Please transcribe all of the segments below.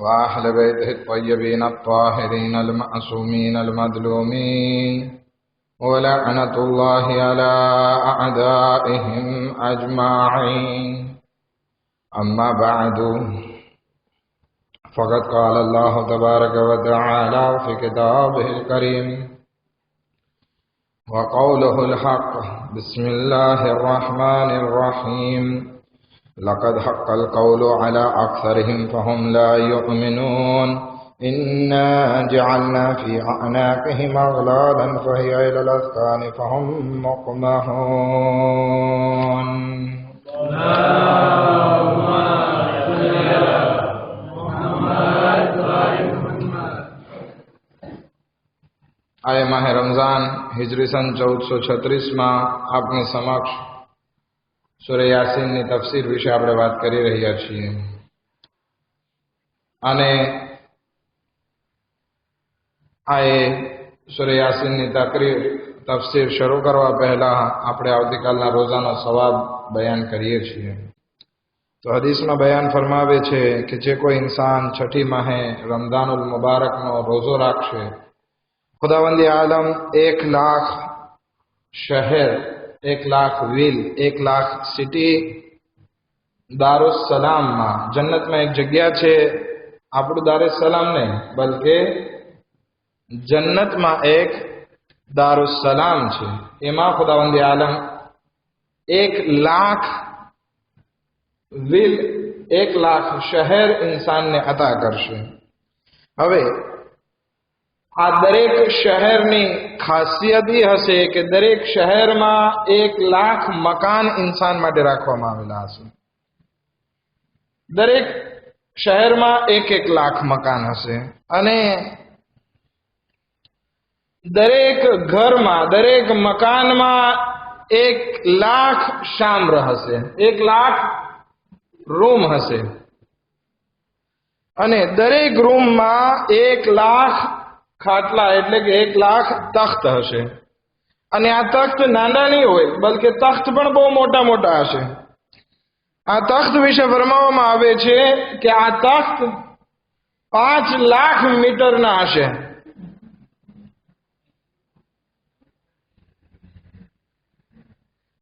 وأهل بيته الطيبين الطاهرين المعصومين المظلومين ولعنة الله على أعدائهم أجمعين. أما بعد، فقد قال الله تبارك وتعالى في كتابه الكريم وقوله الحق: بسم الله الرحمن الرحيم. لقد حق القول على أكثرهم فهم لا يؤمنون. إنا جعلنا في أعناقهم أغلالا فهي إلى الأذقان فهم مقمحون. आए माह रमजान हिजरी सन 1436 में आपनी समक्ष सूरह यासीन ની તફસીર વિશે આપણે વાત કરી રહ્યા છીએ અને આ सूरह यासीन ની તફસીર શરૂ કરવા પહેલા આપણે આવતીકાલના રોજાનો સવાબ બયાન કરીએ છીએ। તો હદીસમાં બયાન ફરમાવે છે કે જે કોઈ ઇન્સાન છઠ્ઠી માહે રમઝાનુલ મુબારકનો રોજો રાખશે, खुदावंदी आलम 1,00,000 शहर, 1,00,000 विल, 1,00,000 सिटी दारुस्सलाम में, जन्नत में एक जगह है, आपू दारुस्सलाम नहीं बल्कि जन्नत में एक दारुस्सलाम है, एमा खुदावंदी आलम 1,00,000 विल, 1,00,000 शहर इंसान ने अता करशे। हवे आ दरेक शहरनी खासियत ई हशे के दरेक शहर में 1,00,000 मकान इंसान माटे राखवामां आवेला हशे। दरेक शहर में 1,00,000 मकान हशे अने दरेक घर में, दरेक मकान में 1,00,000 शाम्र हशे, 1,00,000 रूम हशे अने दरेक रूम में 1,00,000 खाटला एटले के 1,00,000 तख्त हशे अने आ तख्त नाना नहीं होय बल्कि तख्त पण बहु मोटा मोटा हशे। आ तख्त विषे फरमावामां आवे छे के आ तख्त 5,00,000 मीटर ना हशे।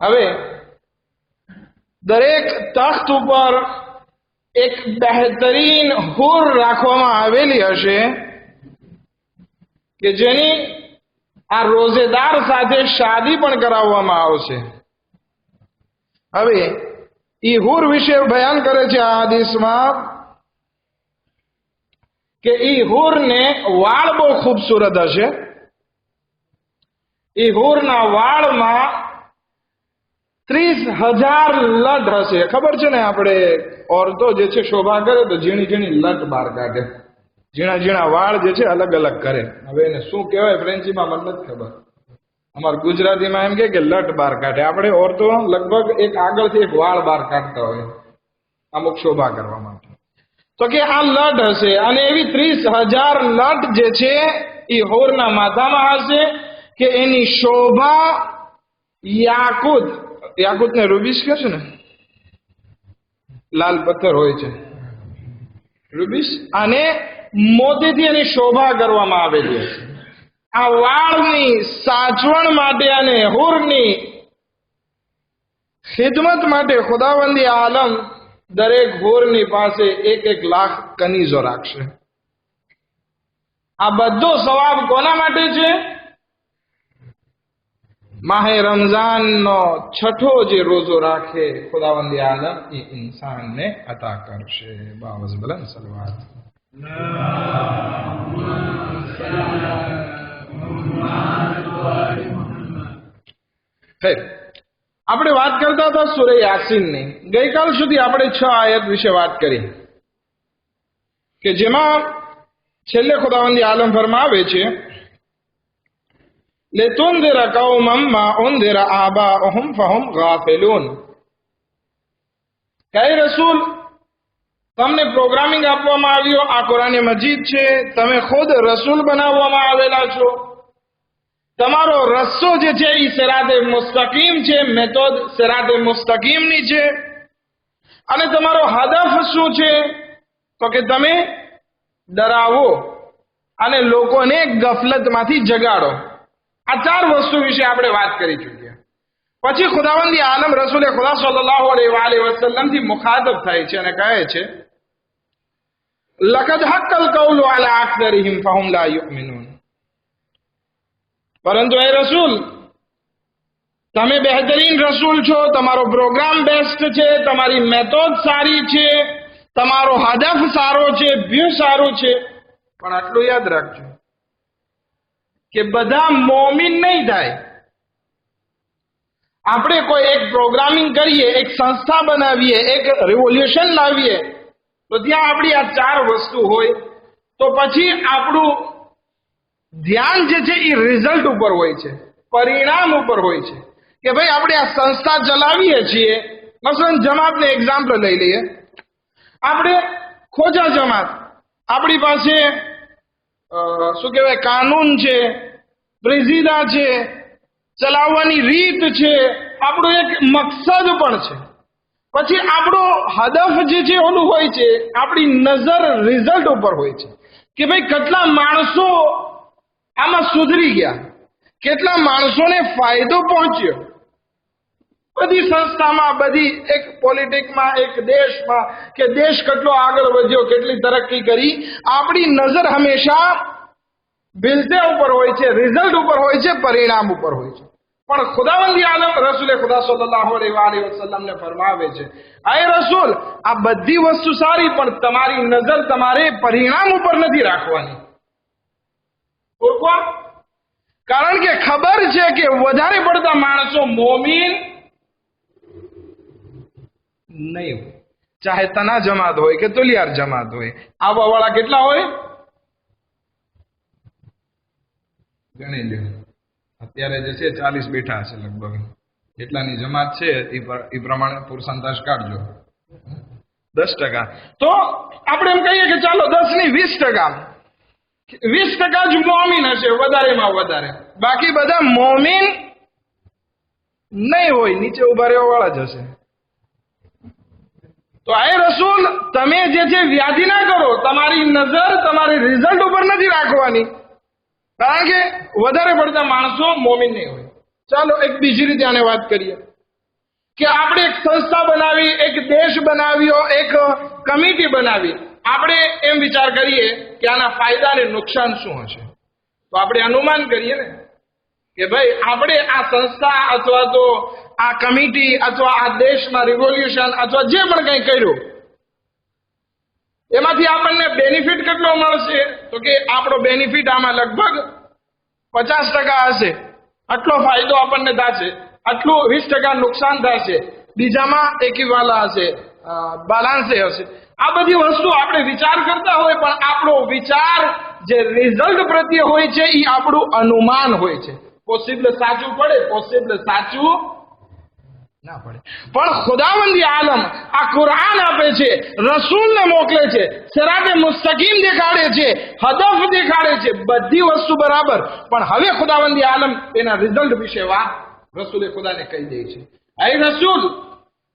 हवे दरेक तख्त उपर एक बेहतरीन हुर राखवामां आवेली हशे કે જેની આ રોઝેદાર સાથે શાદી પણ કરાવવામાં આવશે। હવે ઈ હુર વિશે બયાન કરે છે આ હદીસમાં કે ઈ હુરને વાળ બહુ ખૂબસૂરત હશે। ઈ હુરના વાળમાં 30,000 લટ હશે। ખબર છે ને, આપણે औरतो જે છે શોભા કરે તો ઝીણી ઝીણી લટ બહાર કાઢે, झीणा झीणा वाळ जे छे अलग अलग करे। हवे एने शुं कहेवाय फ्रेंची में मन नथी खबर, अमार गुजराती में एम के लट बार काढे। आपणे औरतो लगभग एक आगळथी एक वाळ बार काढता होय अमुक शोभा करवा माटे, तो के आ लट हशे अने एवी 30,000 लट जे छे ई होરના माथामां हशे के एनी शोभा याकूत, याकूत ने रूबीस कहे छे ने, लाल पत्थर होय छे रूबीस, अने मोतीथी एनी शोभा करवामां आवेली हशे। आ वाळनी साचवण माटे अने हुરની खिदमत माटे खुदावंदी आलम दरेक हुરની पासे 1,00,000 कनीजो राखशे। आ बधो सवाब कोना माटे छे? माहे रमजान नो छठो जे रोजो राखे खुदावंदी आलम ई इंसान ने अता करशे। बावज बुलंद सलवात। આપણે વાત કરતા હતા સૂરહ યાસીનની। ગઈકાલ સુધી આપણે 6 આયત વિશે વાત કરી કે જેમાં છેલ્લે ખુદાવંદી આલમ ફરમાવે છે لتنذر قوما ما انذر آباؤهم فهم غافلون। કઈ રસૂલ તમને પ્રોગ્રામિંગ આપવામાં આવ્યો, આ કુરાન મજીદ છે, તમે ખુદ રસૂલ બનાવવામાં આવેલા છો, તમારો રસ્તો જે છે એ સિરાતે મુસ્તકીમ છે, મેથડ સિરાતે મુસ્તકીમની છે અને તમારો હદફ શું છે તો કે તમે ડરાવો અને લોકોને ગફલતમાંથી જગાડો. આ 4 વસ્તુ વિશે આપણે વાત કરી ચૂક્યા. પછી ખુદાવંદી આલમ રસૂલે ખુદા સલ્લલ્લાહુ અલૈહિ વસલ્લમ થી મુખાતબ થાય છે અને કહે છે, લકદ હક્કલ કૌલુ અલા અક્સરિહિમ ફહુમ લા યુમિનૂન. પરંતુ એ રસૂલ, તમે બહેતરીન રસૂલ છો, તમારો પ્રોગ્રામ બેસ્ટ છે, તમારી મેથડ સારી છે, તમારો હદફ સારો છે, વ્યૂ સારું છે, પણ આટલું યાદ રાખજો કે બધા મોમિન નહીં થાય. આપણે કોઈ એક પ્રોગ્રામિંગ કરીએ, એક સંસ્થા બનાવીએ, એક રિવોલ્યુશન લાવીએ, તો ત્યાં આપણી આ 4 વસ્તુ હોય તો પછી આપણું ધ્યાન જે છે એ રિઝલ્ટ ઉપર હોય છે, પરિણામ ઉપર હોય છે કે ભાઈ આપણે આ સંસ્થા ચલાવીએ છીએ. મસલન જમાતને એક્ઝામ્પલ લઈ લઈએ. આપણે ખોજા જમાત, આપણી પાસે શું કહેવાય, કાનૂન છે, પ્રેઝિડા છે, ચલાવવાની રીત છે, આપણો એક મકસદ પણ છે. પછી આપણો હદફ જે છે ઓલું હોય છે, આપણી નજર રિઝલ્ટ ઉપર હોય છે કે ભાઈ કેટલા માણસો આમાં સુધરી ગયા, કેટલા માણસોને ફાયદો પહોંચ્યો. બધી સંસ્થામાં, બધી એક પોલિટિકમાં, એક દેશમાં કે દેશ કેટલો આગળ વધ્યો, કેટલી તરક્કી કરી, આપણી નજર હંમેશા બિલતે ઉપર હોય છે, રિઝલ્ટ ઉપર હોય છે, પરિણામ ઉપર હોય છે. પણ ખુદાવંદી આલમ રસૂલે ખુદા સલ્લલ્લાહુ અલૈહિ વસલ્લમ ફરમાવે છે, આય રસૂલ, આ બધી વસ્તુ સારી, પણ તમારી નજર તમારે પરિણામ ઉપર નથી રાખવાની. કારણ કે ખબર છે કે વધારે પડતા માણસો મોમીન નહીં હોય, ચાહે તના જમાત હોય કે તુલિયાર જમાત હોય. આવા વાળા કેટલા હોય ગણી લ્યો. અત્યારે જે છે 40 બેઠા હશે લગભગ. એટલાની જમાત છે એ પ્રમાણે પર્સન્ટેજ કાઢજો. 10%. તો આપણે એમ કહીએ કે ચાલો 10 ની 20%. 20% જ મોમીન હશે વધારેમાં વધારે, બાકી બધા મોમીન નહીં હોય, નીચે ઉભા રહેવા વાળા જ હશે. તો આય રસૂલ, તમે જે છે વ્યાધિ ના કરો, તમારી નજર તમારી રિઝલ્ટ ઉપર નથી રાખવાની, કારણ કે વધારે પડતા માણસો મોમીન નહીં હોય. ચાલો એક બીજી રીતે આને વાત કરીએ કે આપણે એક સંસ્થા બનાવી, એક દેશ બનાવ્યો, એક કમિટી બનાવી. આપણે એમ વિચાર કરીએ કે આના ફાયદા અને નુકસાન શું હશે. તો આપણે અનુમાન કરીએ ને કે ભાઈ આપણે આ સંસ્થા અથવા તો આ કમિટી અથવા આ દેશમાં રિવોલ્યુશન અથવા જે પણ કંઈ કર્યું એમાંથી આપણને બેનિફિટ કેટલો મળશે? તો કે આપણો બેનિફિટ આમાં લગભગ 50% હશે. આટલો ફાયદો આપણને થશે, આટલું 20% નુકસાન થશે, બીજામાં એકીવાલા હશે, બાલાન્સે હશે. આ બધી વસ્તુ આપણે વિચાર કરતા હોય, પણ આપણો વિચાર જે રિઝલ્ટ પ્રત્યે હોય છે એ આપણું અનુમાન હોય છે. પોસિબલ સાચું પડે, પોસિબલ સાચું ના પડે. પણ ખુદાવંદી આલમ આ કુરાન આપે છે, રસૂલને મોકલે છે, સિરાતે મુસ્તકીમ દેખાડે છે, હદફ દેખાડે છે, બધી વસ્તુ બરાબર. પણ હવે ખુદાવંદી આલમ એના રિઝલ્ટ વિશે વાત રસૂલે ખુદાને કહી દે છે, એ રસૂલ,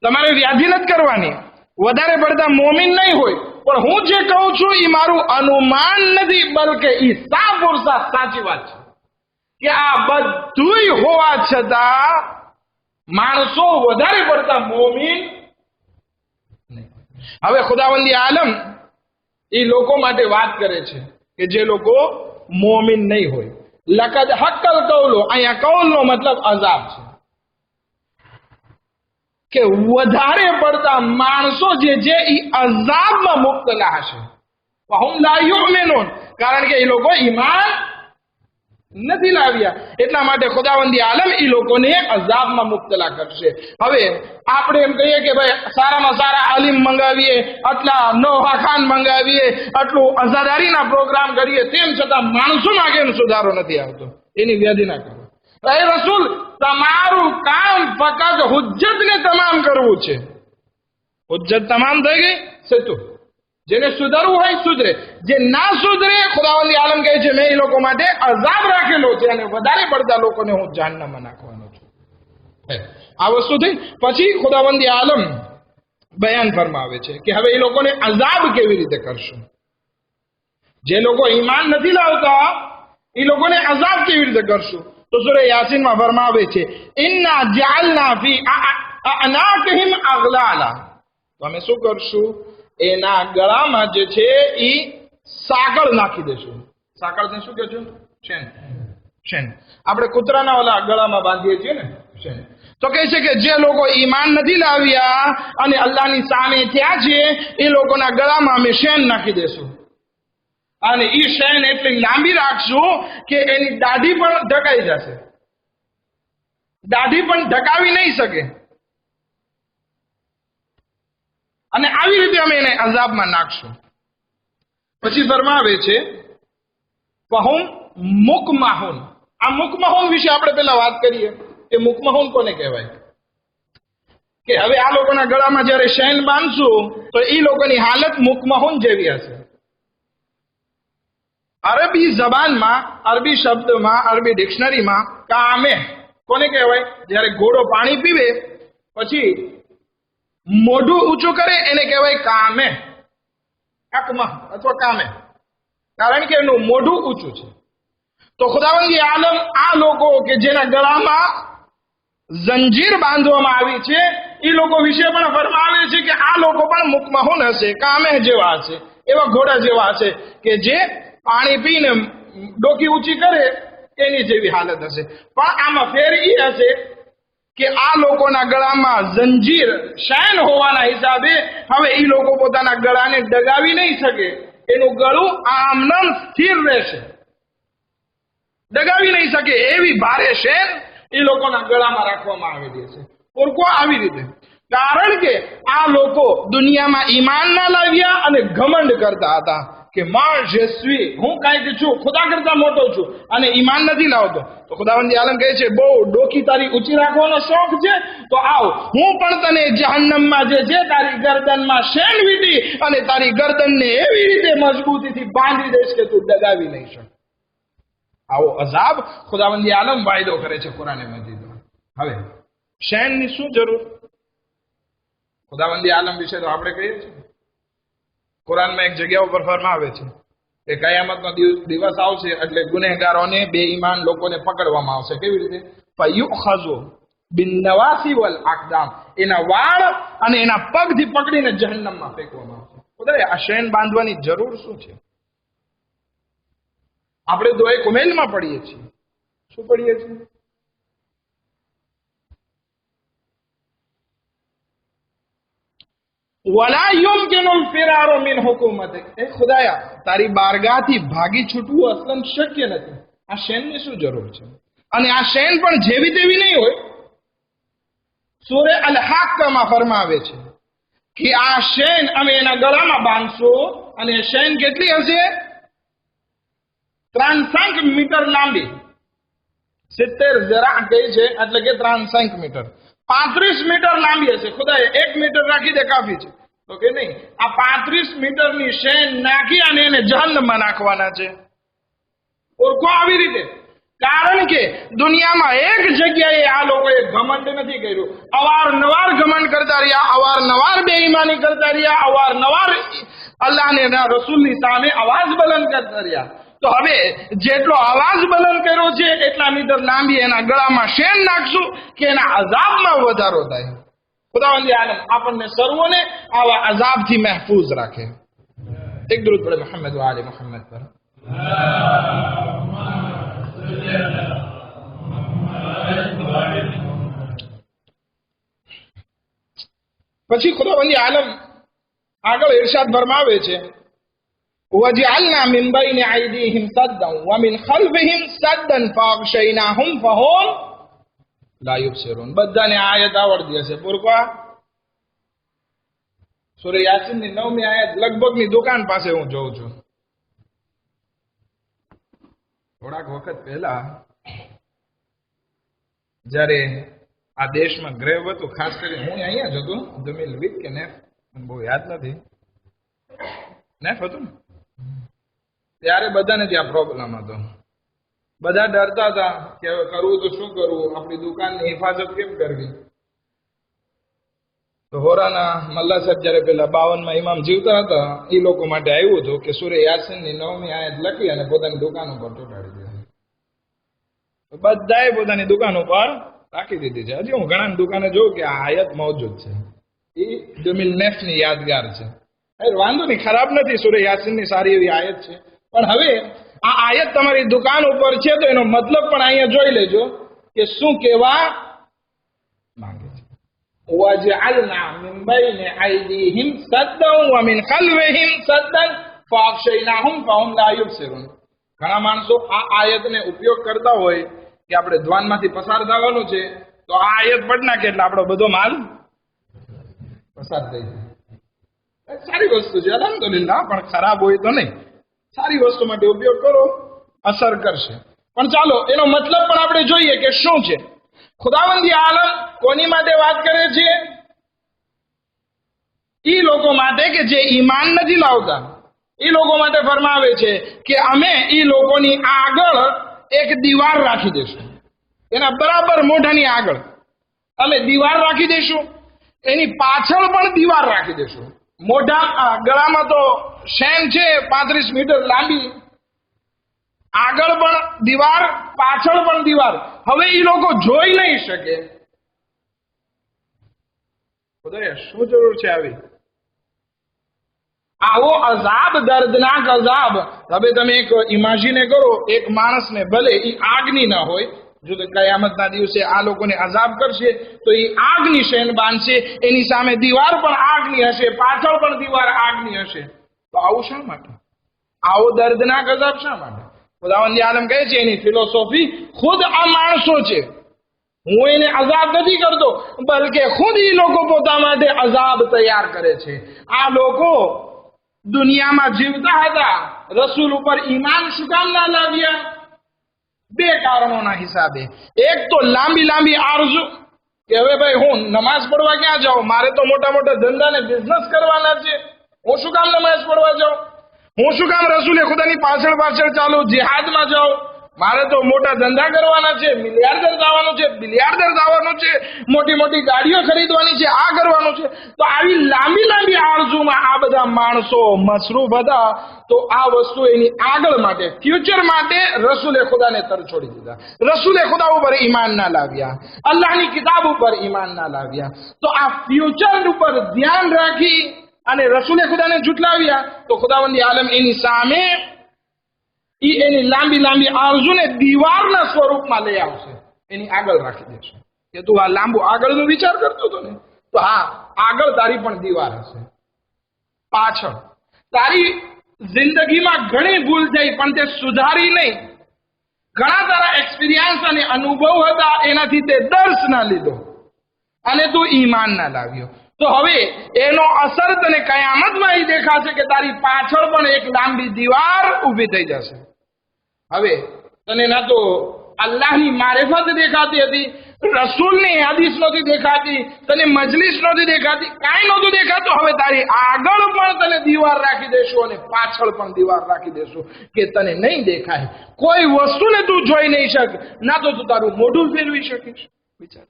તમારે વ્યાધિ નથી કરવાની, વધારે પડતા મોમીન નહીં હોય, પણ હું જે કહું છું એ મારું અનુમાન નથી, બલકે એ સાફ ઓર સાફ સાચી વાત છે કે આ બધુંય હોવા છતાં માણસો વધારે પડતા મોમીન નહીં. હવે ખુદાવંદી આલમ એ લોકો માટે વાત કરે છે કે જે લોકો મોમીન નહીં હોય. લકદ હક્કલ કૌલો, અહીંયા કૌલનો મતલબ અઝાબ છે કે વધારે પડતા માણસો જે છે એ અઝાબમાં મુબ્તલા હશે. વહુમ લા યુમિનૂન, કારણ કે એ લોકો ઈમાન નથી લાવ્યા, એટલા માટે ખુદાવંદી આલમ એ લોકોને અઝાબમાં મુબ્તલા કરશે. હવે આપણે એમ કહીએ કે ભાઈ સારામાં સારા આલિમ મંગાવીએ, આટલા નોહા ખાન મંગાવીએ, આટલું અઝાદારીના પ્રોગ્રામ કરીએ, તેમ છતાં માણસોમાં કેમ સુધારો નથી આવતો? એની વ્યાધિ ના કરો. એ રસૂલ, તમારું કામ ફક્ત હુજ્જતને તમામ કરવું છે. હુજ્જત તમામ થઈ ગઈ છે, તો જેને સુધરવું હોય સુધરે, જે ના સુધરે ખુદાવંદી આલમ કહે છે મેં એ લોકો માટે અઝાબ રાખેલો છે અને વધારે પડતા લોકોને હું જહાન્નમમાં નાખવાનો છું. આ વસ્તુ થઈ. પછી ખુદાવંદી આલમ બયાન ફરમાવે છે કે હવે એ લોકોને અઝાબ કેવી રીતે કરશું. જે લોકો ઈમાન નથી લાવતા એ લોકોને અઝાબ કેવી રીતે કરશું? તો સૂરે યાસીનમાં ફરમાવે છે, ઇન્ના જઅલના ફી અનાકહિમ અગલાલા, તો અમે શું કરશું? એના ગળામાં જે છે એ સાકળ નાખી દેશું. સાકળને શું કહે છે? શેન. શેન આપણે કૂતરાના ઓલા ગળામાં બાંધીએ છીએ ને, શેન. તો કહે છે કે જે લોકો ઈમાન નથી લાવ્યા અને અલ્લાહની સામે થયા છે એ લોકોના ગળામાં અમે શેન નાખી દેશું. અને એ શેન એટલી લાંબી રાખશું કે એની દાઢી પણ ઢકાઈ જશે. દાઢી પણ ઢકાવી નહીં શકે. અને આવી રીતે અમે એને અઝાબમાં નાખશું. પછી ફરમાવે છે ફહુમ મુકમાહુન. આ મુકમાહુન વિશે આપણે પેલા વાત કરીએ કે મુકમાહુન કોને કહેવાય? કે હવે આ લોકોના ગળામાં જયારે શેન બાંધશું તો એ લોકોની હાલત મુકમાહુન જેવી હશે. અરબી જબાનમાં, અરબી શબ્દમાં, અરબી ડિક્શનરીમાં કામે કોને કહેવાય? જયારે ઘોડો પાણી પીવે પછી મોઢું ઊંચું કરે એને કહેવાય કામે, અકમહ અથવા કામે, કારણ કે એનું મોઢું ઊંચું છે. તો ખુદાવંદી આલમ આ લોકો કે જેના ગળામાં જંજીર બાંધવામાં આવી છે એ લોકો વિશે પણ ફરમાવે છે કે આ લોકો પણ મુકમહુન હશે, કામે જેવા હશે, એવા ઘોડા જેવા હશે કે જે પાણી પીને ડોકી ઊંચી કરે એની જેવી હાલત હશે. પણ આમાં ફેર એ હશે કે આ લોકોના ગળામાં જંજીર શેન હોવાના હિસાબે હવે એ લોકો પોતાના ગળાને ડગાવી નહીં શકે. એનું ગળું આમનામ સ્થિર રહેશે, ડગાવી નહીં શકે એવી ભારે શેન એ લોકોના ગળામાં રાખવામાં આવેલી છે. ઓરકો આવી રીતે, કારણ કે આ લોકો દુનિયામાં ઈમાન ના લાવ્યા અને ઘમંડ કરતા હતા કે માં જે suis, હું કાંઈક છું, ખુદા કરતા મોટો છું, અને ઈમાન નથી લાવતો. તો ખુદાવંદી આલમ કહે છે બહુ ડોકી તારી ઊંચી રાખવાનો શોખ છે તો આવ, હું પણ તને જહન્નમમાં જે છે તારી ગરદનમાં શેન વીટી અને તારી ગરદનને એવી રીતે મજબૂતીથી બાંધી દઈશ કે તું ડગાવી નહીં શકે. આવો અઝાબ ખુદાવંદી આલમ વાયદો કરે છે કુરાને મજીદમાં. હવે શેનની શું જરૂર? ખુદાવંદી આલમ વિશે તો આપણે કહીએ છીએ, કુરાનમાં એક જગ્યા ઉપર ફરમાવે છે કે કયામતનો દિવસ આવશે એટલે ગુનેગારોને, બેઈમાન લોકોને પકડવામાં આવશે. કેવી રીતે? ફયુખઝુ બિન્નવાસી વલ અકદામ, એના વાળ અને એના પગથી પકડીને જહન્નમમાં ફેંકવામાં આવશે. ખુદાએ આ શેન બાંધવાની જરૂર શું છે? આપણે તો એક ઉમેલમાં પડીએ છીએ. શું પડીએ છીએ? વલા યુમકિનુલ ફિરારુ મિન હુકુમતિક. એ ખુદાયા તારી બારગાહથી ભાગી છૂટવું અસલન શક્ય નથી. આ શેનની શું જરૂર છે? અને આ શેન પણ જેવી તેવી નહીં હોય. સૂરે અલ-હાક્કામાં ફરમાવે છે કે આ શેન અમે એના ગળામાં બાંધશું અને શેન કેટલી હશે? 3 મીટર લાંબી, 70 ઝરા કહે છે, એટલે કે 3 મીટર, 35 મીટર લાંબી હશે. ખુદાએ 1 મીટર રાખી દે કાફી છે તો કે નહીં, આ 35 મીટરની શેન નાખી અને એને જહન્નમમાં નાખવાના છે. ઓળખો આવી રીતે, કારણ કે દુનિયામાં એક જગ્યાએ આ લોકોએ ઘમંડ નથી કર્યું. અવારનવાર ઘમંડ કરતા રહ્યા, અવારનવાર બેઈમાની કરતા રહ્યા, અવારનવાર અલ્લાહને રસૂલની સામે અવાજ બલંદ કરતા રહ્યા. તો હવે જેટલો અવાજ બલંદ કર્યો છે એટલા મીટર લાંબી એના ગળામાં શેન નાખશું કે એના અઝાબમાં વધારો થાય. ખુદાવંદી આલમ આપણને સર્વોને આવા અઝાબથી મહેફૂઝ રાખે. એક દરૂદ પડે મોહમ્મદ વ આલે મોહમ્મદ પર. પછી ખુદાવંદી આલમ આગળ ઇરશાદ ફરમાવે છે وَجَعَلْنَا مِنْ بَيْنِ أَيْدِيهِمْ سَدًّا وَمِنْ خَلْفِهِمْ سَدًّا فَأَغْشَيْنَاهُمْ فَهُمْ لَا يُبْصِرُونَ. બધાને આયત આવડતી હશે. પૂરવા સૂરે યાસીનની 9મી આયત લગભગની દુકાન પાસે હું જોઉં છું. થોડાક વખત પહેલા જ્યારે આ દેશમાં ગ્રેવ હતું, ખાસ કરીને હું અહીંયા જ હતો, જમીલ વીક કે નેફ બહુ યાદ નથી, નેફ હતું ને, ત્યારે બધાને ત્યાં પ્રોબ્લેમ હતો. બધા ડરતા હતા કે હવે કરવું તો શું કરવું, આપણી દુકાનની હિફાજત કેમ કરવી. તો હોરાના મલ્લા સાહેબ જયારે પેલા 52માં ઇમામ જીવતા હતા એ લોકો માટે આવ્યું હતું કે સૂરે યાસીનની 9મી આયત લખી અને પોતાની દુકાન ઉપર ચોંટાડી દીધી. બધાએ પોતાની દુકાન ઉપર રાખી દીધી છે. હજી હું ઘણા દુકાને જોઉં કે આ આયત મોજૂદ છે. એ 2009ની યાદગાર છે. વાંધો નહીં, ખરાબ નથી, સૂરે યાસીનની સારી એવી આયત છે. પણ હવે આ આયત તમારી દુકાન ઉપર છે તો એનો મતલબ પણ અહીંયા જોઈ લેજો કે શું કહેવા માંગે છે. وَجَعَلْنَا مِنْ بَيْنِ أَيْدِيهِمْ سَدًّا وَمِنْ خَلْفِهِمْ سَدًّا فَأَغْشَيْنَاهُمْ فَهُمْ لَا يُبْصِرُونَ. ઘણા માણસો આ આયતને ઉપયોગ કરતા હોય કે આપણે દ્વાનમાંથી પસાર થવાનું છે તો આ આયત પઢ નાખે એટલે આપણો બધો માલ પસાર થઈ જાય. સારી વસ્તુ છે અલ્હમ્દુલિલ્લાહ, પણ ખરાબ હોય તો નહીં. સારી વસ્તુ માટે ઉપયોગ કરો, અસર કરશે. પણ ચાલો એનો મતલબ પણ આપણે જોઈએ કે શું છે. ખુદાવંદી આલમ કોની માટે વાત કરે છે? એ લોકો માટે કે જે ઈમાન નથી લાવતા. એ લોકો માટે ફરમાવે છે કે અમે એ લોકોની આગળ એક દીવાર રાખી દેશું. એના બરાબર મોઢાની આગળ અમે દીવાર રાખી દેશું, એની પાછળ પણ દીવાર રાખી દેશું. મોઢા ગળામાં તો શેન છે 35 મીટર લાંબી, આગળ પણ દીવાર, પાછળ પણ દીવાર. હવે એ લોકો જોઈ નહીં શકે. શું જરૂર છે આવી? આવો અઝાબ, દર્દનાક અઝાબ. હવે તમે એક ઇમેજિન કરો, એક માણસને ભલે એ આગની ના હોય, જો કયામતના દિવસે આ લોકોને અઝાબ કરશે તો એ આગની શેન બાંધશે, એની સામે દીવાર પણ આગની હશે, પાછળ પણ દીવાર આગની હશે. તો આવું શા માટે? આવો દર્દનાક અઝાબ શા માટે? ખુદાવંદ આલમ કહે છે એની ફિલોસોફી ખુદ આ માણસો છે. હું એને અઝાબ નથી કરતો, બલકે ખુદ એ લોકો પોતા માટે અઝાબ તૈયાર કરે છે. આ લોકો દુનિયામાં જીવતા હતા, રસૂલ ઉપર ઈમાન શું કામ ના લાવ્યા? 2 કારણોના હિસાબે. એક તો લાંબી લાંબી આરઝુ કે હવે ભાઈ હું નમાઝ પડવા ક્યાં જાઉં? મારે તો મોટા મોટા ધંધા ને બિઝનેસ કરવાના છે. હું શું કામ નમાઝ પડવા જાઉં? હું શું કામ રસૂલે ખુદાની પાછળ પાછળ ચાલુ જિહાદમાં જાઉં? મારે તો મોટા ધંધા કરવાના છે, મિલિયાર્ડર થવાનું છે, બિલિયાર્ડર થવાનું છે, મોટી મોટી ગાડીઓ ખરીદવાની છે, આ કરવાનું છે. તો આવી લાંબી લાંબી આરઝુમાં આ બધા માણસો મસરૂફ હતા. તો આ વસ્તુ એની આગળ માટે, ફ્યુચર માટે રસૂલે ખુદાને તર છોડી દીધા. રસૂલે ખુદા ઉપર ઈમાન ના લાવ્યા, અલ્લાહની કિતાબ ઉપર ઈમાન ના લાવ્યા. તો આ ફ્યુચર ઉપર ધ્યાન રાખી અને રસૂલે ખુદાને ઝુટલાવ્યા તો ખુદાવંદી આલમ એની સામે એની લાંબી લાંબી આરઝુને દીવારના સ્વરૂપમાં લઈ આવશે, એની આગળ રાખી દેશે કે તું આ લાંબુ આગળનો વિચાર કરતો હતો ને, તો હા, આગળ તારી પણ દીવાર હશે, પાછળ તારી જિંદગીમાં ઘણી ભૂલ થઈ પણ તે સુધારી નહીં. ઘણા તારા એક્સપિરિયન્સ અને અનુભવ હતા, એનાથી તે દર્શ ના લીધો અને તું ઈમાન ના લાવ્યો. તો હવે એનો અસર તને કયામતમાં એ દેખાશે કે તારી પાછળ પણ એક લાંબી દીવાર ઊભી થઈ જશે. હવે તને ના તો અલ્લાહની મારિફત દેખાતી હતી, રસૂલની હદીસ નહોતી દેખાતી, તને મજલિસ નહોતી દેખાતી, કાંઈ નહોતું દેખાતું. હવે તારી આગળ પણ તને દીવાર રાખી દેશું અને પાછળ પણ દીવાર રાખી દેશું કે તને નહીં દેખાય. કોઈ વસ્તુને તું જોઈ નહીં શક, ના તો તું તારું મોઢું ફેરવી શકીશ. વિચાર,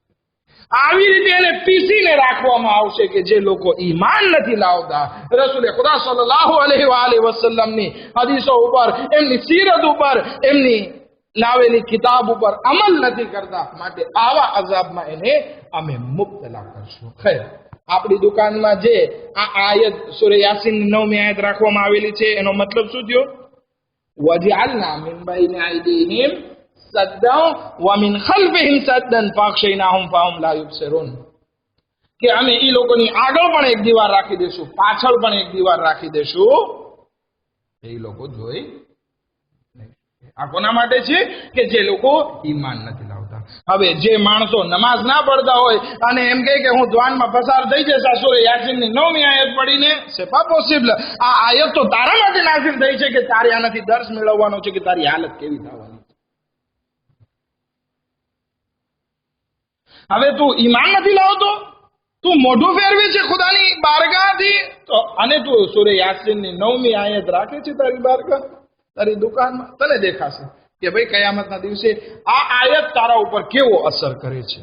આવી રીતે એને પીસીને રાખવામાં આવશે કે જે લોકો ઈમાન નથી લાવતા, રસૂલે ખુદા સલ્લલ્લાહુ અલૈહિ વસલ્લમની હદીસો ઉપર, એમની સીરત ઉપર, એમની લાવેલી કિતાબ ઉપર અમલ નથી કરતા. માટે આવા અઝાબમાં એને અમે મુબ્તલા કરશું. ખૈર, આપણી દુકાનમાં જે આ આયત સૂરે યાસીનની 9મી આયત રાખવામાં આવેલી છે, એનો મતલબ શું થયો? વજઅલના મિન બૈની અયદીહિમ સદ્દન વમિન ખલ્ફિહિમ સદ્દન ફાગશયનાહુમ ફહુમ લા યુબસિરૂન. કે અમે એ લોકોની આગળ પણ એક દીવાર રાખી દેશું, પાછળ પણ એક દીવાર રાખી દેશું, એ લોકો જોઈ નહીં. આ કોના માટે છે? કે જે લોકો ઈમાન નથી લાવતા. હવે જે માણસો નમાઝ ના પડતા હોય અને એમ કહે કે હું દ્વાનમાં પસાર થઈ જઈશ આ સૂરે યાસીનની 9મી આયત પડીને, c'est pas possible. આ આયત તો તારા માટે નાઝિલ થઈ છે કે તારે આનાથી દર્શ મેળવવાનો છે કે તારી હાલત કેવી થવાની. હવે તું ઈમાન નથી લાવતો, તું મોઢું ફેરવે છે ખુદાની બારગાહથી, તો અને તું સૂરે યાસીનની 9મી આયત રાખે છે તારી બારગાહ, તારી દુકાનમાં. તને દેખાશે કે ભાઈ કયામતના દિવસે આ આયત તારા ઉપર કેવો અસર કરે છે.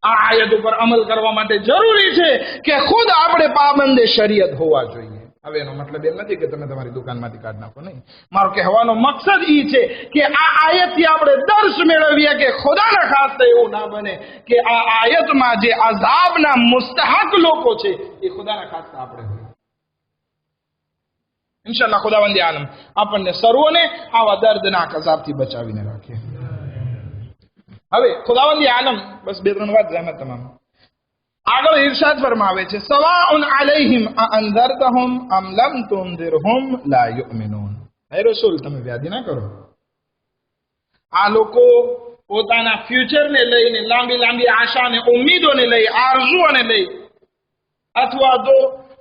આ આયત ઉપર અમલ કરવા માટે જરૂરી છે કે ખુદ આપણે પાબંદે શરીયત હોવા જોઈએ. હવે એનો મતલબ એમ નથી કે તમે તમારી દુકાનમાંથી કાઢી નાખો, નહીં. મારો કહેવાનો મકસદ એ છે કે આ આયતથી આપણે દર્શ મેળવીએ કે ખુદાના ખાસ્તે એવું ના બને કે આ આયતમાં જે અઝાબના મુસ્તહક લોકો છે એ ખુદાના ખાસ્તે આપણે હોય. ઇન્શાઅલ્લાહ ખુદાવંદ આલમ આપણને સર્વોને આવા દર્દનાક અઝાબથી બચાવીને રાખે. હવે ખુદાવંદ આલમ બસ 2-3 વાત જહેમત તમામ આગળ ઇરશાદ ફરમાવે છે, સવાઉન અલૈહિમ અઅંઝરતહુમ અમ લમ તુનઝિરહુમ લા યુમિનૂન. હે રસૂલ, તમે વ્યાધિ ના કરો. આ લોકો પોતાના ફ્યુચરને લઈને લાંબી લાંબી આશાને ઉમ્મીદોને લઈ આરઝુઓને લઈ અથવા તો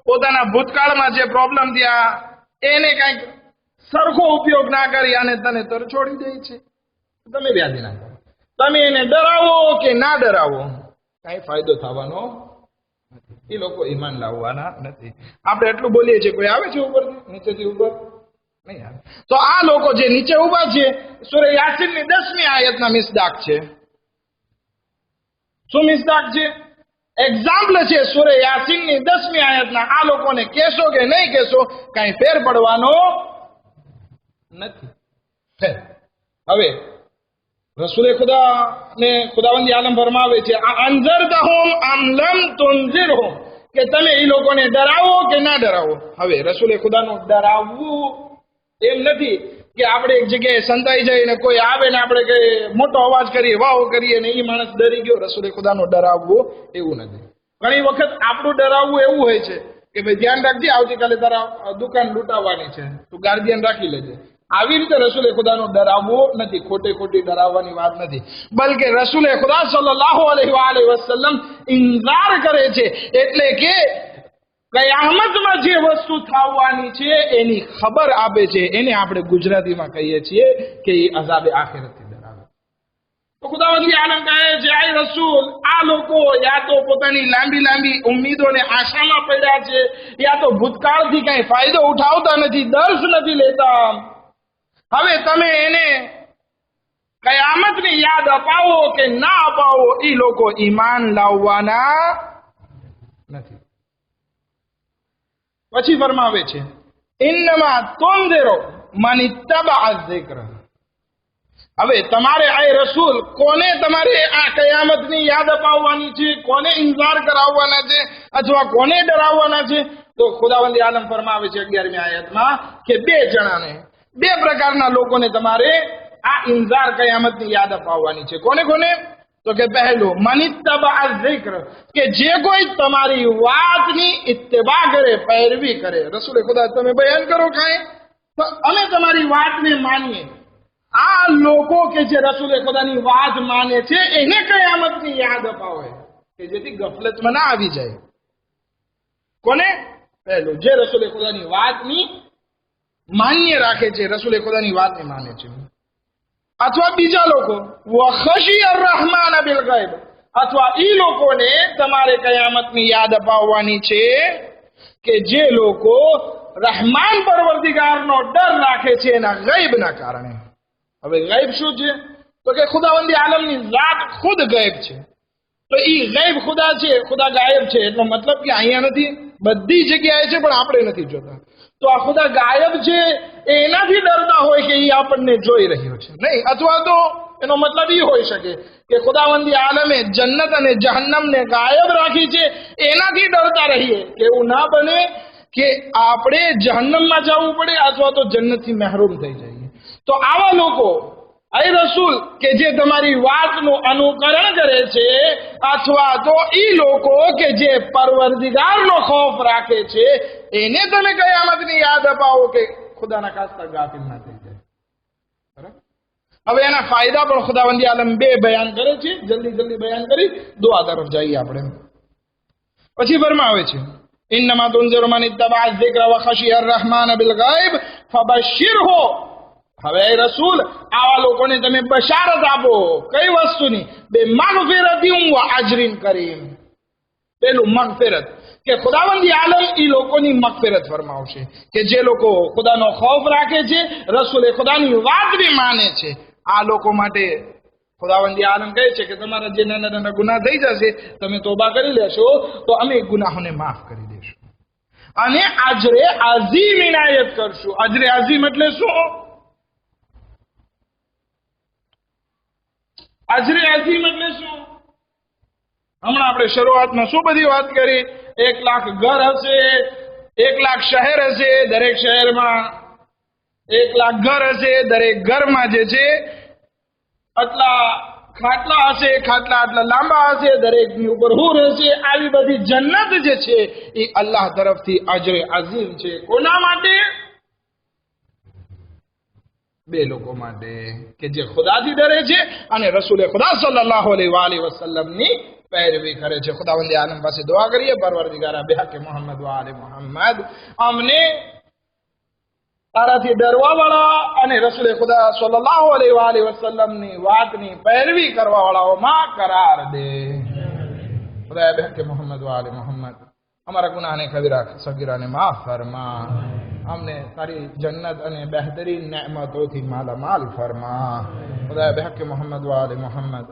પોતાના ભૂતકાળમાં જે પ્રોબ્લેમ થયા એને કંઈક સરખો ઉપયોગ ના કરી અને તને તર છોડી દે છે. તમે વ્યાધિ ના કરો. તમે એને ડરાવો કે ના ડરાવો, કઈ ફાયદો થવાનો નથી. એ લોકો ઈમાન લાવવાના નથી. આપણે એટલું બોલીએ છીએ, કોઈ આવે છે ઉપરથી, નીચેથી ઉપર નહીં આવે. તો આ લોકો જે નીચે ઉભા છે, સૂરે યાસીનની 10મી આયતના મિસદાક છે. શું મિસદાક છે? એક્ઝામ્પલ છે સૂરે યાસીનની 10મી આયતના. આ લોકોને કહેશો કે નહીં કહેશો, કઈ ફેર પડવાનો નથી. હવે રસૂલે ખુદા ને ખુદાવંદી આલમ ફરમાવે છે, આ અંઝરતહુમ અમ લમ તુનઝિરહુમ, કે તમે એ લોકોને ડરાવો કે ના ડરાવો. હવે રસૂલે ખુદાનું ડરાવવું એમ નથી કે આપણે એક જગ્યાએ સંતાઈ જઈને કોઈ આવે ને આપણે કે મોટો અવાજ કરીએ, વાવ કરીએ ને એ માણસ ડરી ગયો. રસૂલે ખુદાનું ડરાવવું એવું નથી. ઘણી વખત આપણું ડરાવવું એવું હોય છે કે ભાઈ ધ્યાન રાખજે, આવતીકાલે તારા દુકાન લૂંટાવવાની છે, તું ગાર્ડિયન રાખી લેજે. આવી રીતે રસૂલે ખુદાનું ડરાવવું નથી. ખોટી ડરાવવાની વાત નથી, બલકે રસૂલે ખુદા સલ્લલ્લાહુ અલૈહિ વસલ્લમ ઇન્કાર કરે છે. એટલે કે કયામતમાં જે વસ્તુ થવાની છે એની ખબર આપે છે. એને આપણે ગુજરાતીમાં કહીએ છીએ કે એ અઝાબે આખિરતથી ડરાવે. તો ખુદાવંદી આલમ કહે છે, આય રસૂલ, આ લોકો યા તો પોતાની લાંબી લાંબી ઉમ્મીદોને આશામાં પડ્યા છે, યા તો ભૂતકાળથી કઈ ફાયદો ઉઠાવતા નથી, દર્શ નથી લેતા. હવે તમે એને કયામતની યાદ અપાવો કે ના અપાવો, એ લોકો ઈમાન લાવવાના નથી. પછી ફરમાવે છે, ઇન્નમા તુનઝિરુ મન ઇત્તબઅ ઝિક્ર. હવે તમારે આ રસૂલ કોને તમારે આ કયામતની યાદ અપાવવાની છે, કોને ઇન્કાર કરાવવાના છે અથવા કોને ડરાવવાના છે? તો ખુદાવંદી આલમ ફરમાવે છે 11મી આયતમાં કે 2 જણાને, 2 પ્રકારના લોકોને તમારે આ ઇન્ઝાર કયામતની યાદ અપાવવાની છે. કોને કોને? તો કે પહેલું, મન ઇત્તબઅ ઝિક્ર, કે જે કોઈ તમારી વાતની ઇત્તબા કરે, પૈરવી કરે. રસૂલે ખુદા, તમે બયાન કરો કાંઈ, તો અમે તમારી વાતને માનીએ. આ લોકો કે જે રસૂલે ખુદાની વાત માને છે એને કયામતની યાદ અપાવે કે જેથી ગફલતમાં ના આવી જાય. કોને? પહેલું, જે રસૂલે ખુદાની વાતની માન્ય રાખે છે, રસૂલે ખુદાની વાતને માને છે. અથવા બીજા લોકો, વખશિય અર-રહમાન બિલ ગૈબ, અથવા ઈ લોકોને તમારે કયામતની યાદ અપાવવાની છે કે જે લોકો રહેમાન પરવર્દિગારનો ડર રાખે છે એના ગૈબના કારણે. હવે ગૈબ શું છે? તો કે ખુદાવંદી આલમની ઝાત ખુદ ગૈબ છે. તો ઈ ગૈબ ખુદા છે, ખુદા ગાયબ છે, એટલો મતલબ કે અહીંયા નથી, બધી જગ્યાએ છે પણ આપણે નથી જોતા. તો આ ખુદા ગાયબ છે એનાથી ડરતા હોય કે એ આપણને જોઈ રહ્યો છે, નહીં. અથવા તો એનો મતલબ એ હોઈ શકે કે ખુદાવંદી આલમે જન્નત અને જહન્નમને ગાયબ રાખી છે, એનાથી ડરતા રહીએ કે એવું ના બને કે આપણે જહન્નમમાં જવું પડે અથવા તો જન્નતથી મહેરૂમ થઈ જઈએ. તો આવા લોકો, અય રસૂલ, કે જે તમારી વાતનું અનુકરણ કરે છે, અથવા તો ઈ લોકો કે જે પરવરદિગારનો ખૌફ રાખે છે, એને તમે કયામતની યાદ અપાવો કે ખુદાના ખાસ્તા ગાફિલ ના થઈ જાય. બરાબર? હવે એના ફાયદા પણ ખુદાવંદી આલમ 2 બયાન કરે છે. જલ્દી બયાન કરી દુઆ તરફ જઈએ આપણે. પછી ફરમાવે છે, ઇન્નમા તુનઝિરુ મન ઇત્તબઅ ઝિક્ર વ ખશિય અર-રહમાન બિલ ગૈબ ફબશિરહુ. હવે રસૂલ, આવા લોકોને તમે બશારત આપો. કઈ વસ્તુની? બે મગફિરતિન વ અજરિન કરીમ. પેલું મગફિરત, કે ખુદાવંદી આલમ ઈ લોકોની મગફિરત ફરમાવશે કે જે લોકો ખુદાનો ખૌફ રાખે છે, રસૂલે ખુદાની વાત બી માને છે. આ લોકો માટે ખુદાવંદી આલમ કહે છે કે તમારા જે નાના નાના ગુનાહ થઈ જશે, તમે તોબા કરી લેશો તો અમે ગુનાહોને માફ કરી દેશું અને અજરે અઝીમ ઇનાયત કરશું. અજરે અઝીમ એટલે શું? અજરે અઝીમ એટલે શું? હમણાં આપણે શરૂઆતમાં શું બધી વાત કરી? 1 લાખ ઘર હશે, 1 લાખ શહેર હશે, દરેક શહેરમાં 1 લાખ ઘર હશે, દરેક ઘરમાં જે છે આટલા ખાટલા હશે, ખાટલા આટલા લાંબા હશે, દરેકની ઉપર હૂર હશે. આવી બધી જન્નત જે છે એ અલ્લાહ તરફથી અજરે અઝીમ છે. કોના માટે? 2 લોકો માટે કે જે ખુદાથી ડરે છે અને રસૂલે ખુદા સલ્લલ્લાહુ અલૈહિ વસલ્લમની पैरवी करे છે. ખુદાવંદે આલમ પાસે દુઆ કરીએ, પરવરદિગાર બેહકે મોહમ્મદ વ આલે મોહમ્મદ અમને તારાથી ડરવા વાળા અને રસૂલે ખુદા સલ્લલ્લાહુ અલૈહિ વસલ્લમની વાતની पैरवी કરવા વાળાઓમાં કરાર દે. ખુદા બેહકે મોહમ્મદ વ આલે મોહમ્મદ हमारा गुनाह ने कबीरा सगीरा ने माफ फरमा. हमने सारी जन्नत અને बेहतरीन नेमतों माला माल फरमा. खुदा बेहक मोहम्मद व आले मोहम्मद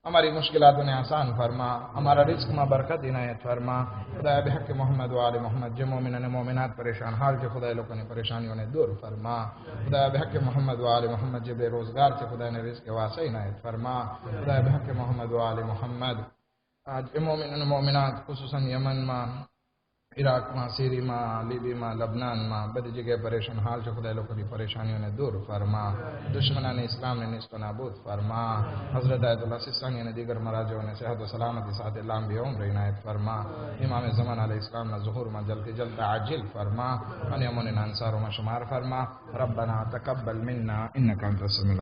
हमारी मुश्किलातों ने आसान फरमा. हमारा रिस्क में बरकत इनायत फरमा. खुदा बेहक मोहम्मद व आले मोहम्मद जो मोमिन ने मोमिनात परेशान हाल के खुदा लोगों ने परेशानियों ने दूर फरमा. खुदा बेहक मोहम्मद व आले मोहम्मद जो बेरोजगार थे खुदा ने रिस्क वासा इनायत फरमा. खुदा बेहक मोहम्मद व आले मोहम्मद आज मोमिन ने मोमिनात खुसूसन यमन में, इराक में, सीरी में, लीबी में, लबनान में बड़ी जगह परेशान हाल जो खुदा लोगों की परेशानियों ने दूर फरमा. दुश्मना ने इस्लाम ने निस्त नाबूद फरमा. हजरत आयतुल्लाह सिस्तानी ने दीगर मराजों ने सेहत व सलामती साथ लंबी उम्र इनायत फरमा. इमाम ज़मान अलैहि इस्लाम ने ज़ुहूर में जल्दी जल्द आजिल फरमा. अन यमन अंसारों में शुमार फरमा. रब्बना तकब्बल मिन्ना इन्नका अंतस समीउल